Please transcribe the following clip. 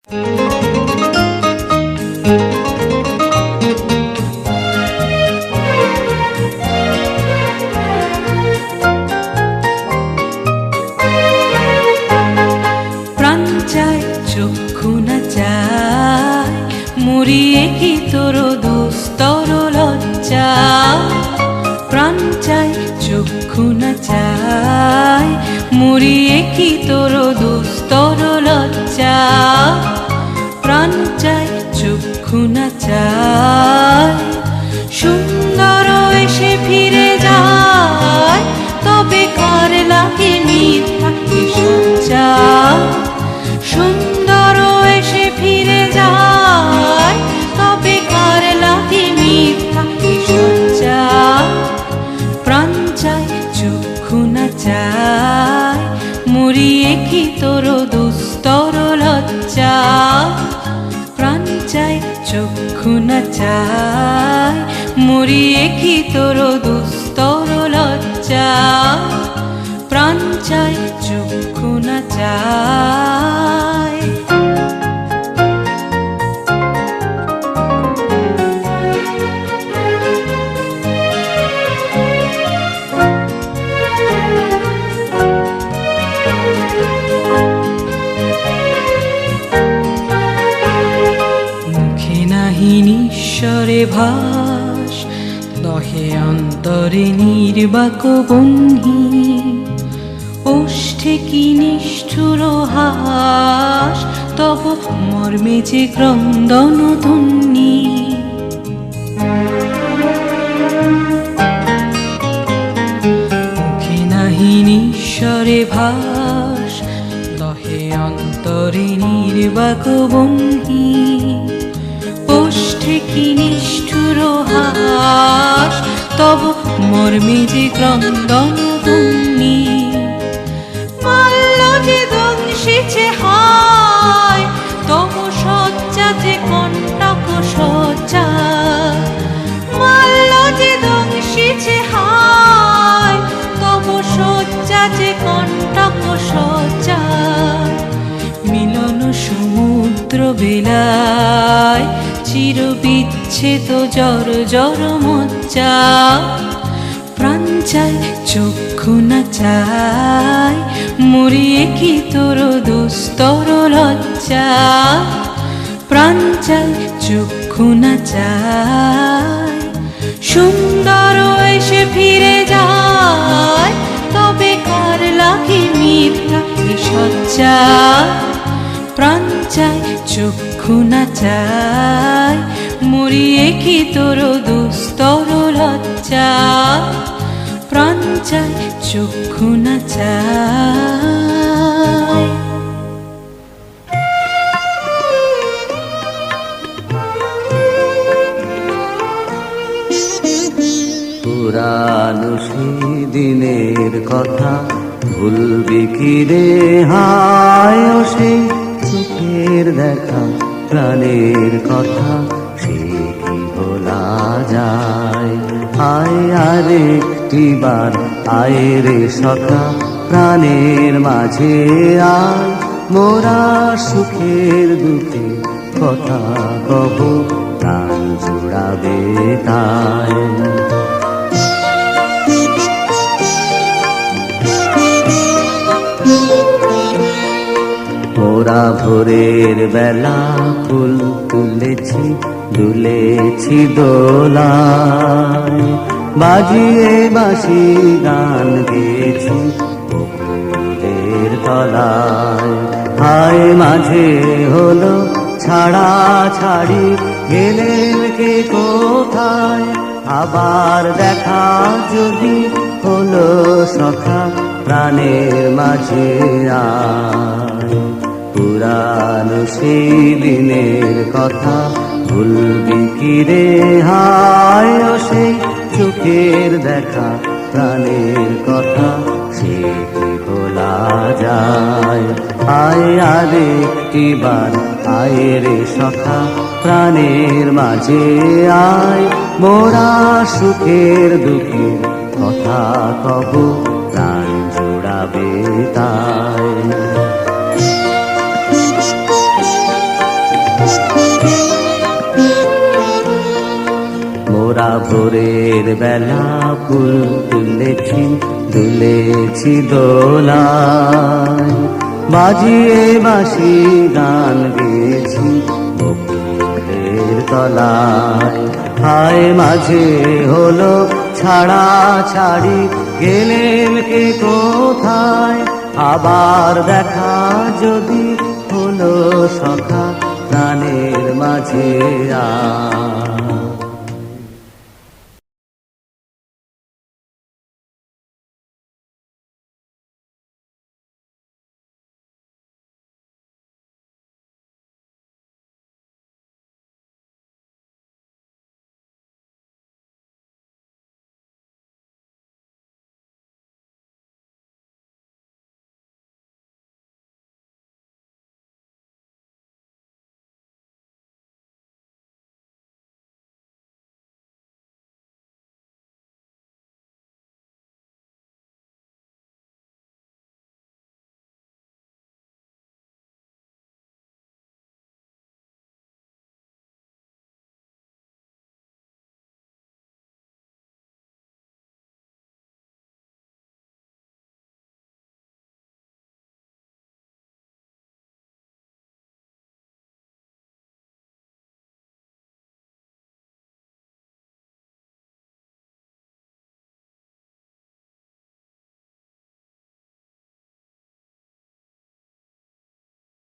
প্রাণ চায় চক্ষু না চায় মরিয়ে কি তোর দুস্তর লজ্জা। প্রাণ চায় চক্ষু না চায় মরিয়ে কি তোর দুস্তর লজ্জা। প্রাণ চায় চক্ষু না চায় সুন্দর এসে ফিরে যায় তবে কার লাগে মিথ্যা কি সজ্জা। সুন্দর এসে ফিরে যায় তবে কার লাগে মিথ্যা কি সজ্জা। প্রাণ চায় চক্ষু না চায় মরিয়ে কি তোর দুস্তর লজ্জা। প্রাণ চায় চক্ষু না চায় মরিয়ে কি তোর দুস্তর লজ্জা। প্রাণ চায় চক্ষু না চায়। মুখে নাহি নিঃস্বরে ভাস দহে অন্তরে নির্বাক বহ্নি। ওষ্ঠে কি নিষ্ঠুর হাস তব মর্মে যে ক্রন্দন ধ্বনি। মুখে নাহি নিঃস্বরে ভাস দহে অন্তরে নির্বাক বহ্নি। ওষ্ঠে কি নিষ্ঠুর হাস তব মর্মে যে ক্রন্দন ধ্বনি। মাল্য যে দংশিছে হায় তব সজ্জা যে কণ্টক সজ্জা। মাল্য যে দংশিছে হায় তব সজ্জা যে কণ্টক সজ্জা। মিলন সমুদ্র বেলায় চির বিচ্ছেদ জর জর মজ্জা। প্রাণ চায় চক্ষু না চায় মরিয়ে কি তোর দুস্তর লজ্জা। প্রাণ চায় চক্ষু না চায় সুন্দর এসে ফিরে যায় তবে কার লাগে মিথ্যা কি সজ্জা। প্রাণ চায় চক্ষু না চায় মরিয়ে কি তোর দুস্তর লজ্জা। প্রাণ চায় চক্ষু না চায়। পুরানো সেই দিনের কথা ভুলবি কি রে হায়। ও সেই চোখের দেখা প্রাণের কথা সে কি ভোলা যায়। আয় আরেকটি বার আয় রে সখা প্রাণের মাঝে আয়। মোরা সুখের দুঃখে কথা কব প্রাণ জুড়াবে তাই। মোরা ভোরের বেলা ফুল তুলেছি দুলেছি দোলায়। বাজিয়ে বাঁশি গান গেয়েছি বকুলের তলায়। হায় মাঝে হলো ছাড়া ছাড়ি গেলেন কে কোথায়। আবার দেখা যদি হলো সখা প্রাণের মাঝে আয়। পুরানো সেই দিনের কথা ভুলবি কি রে হায়। ও সেই চোখের দেখা প্রাণের কথা সে কি ভোলা যায়। আয় আরেকটি বার আয় রে সখা প্রাণের মাঝে আয়। মোরা সুখের দুঃখের কথা কব প্রাণ জোড়াবে তাই। ভোরের বেলা ফুল তুলেছি দুলেছি দোলায় বাজিয়ে বাঁশি গান গেয়েছি বকুলের তলায় হায় মাঝে হলো ছাড়া ছাড়ি গেলেন কে কোথায় আবার দেখা যদি হলো সখা প্রাণের মাঝে আয়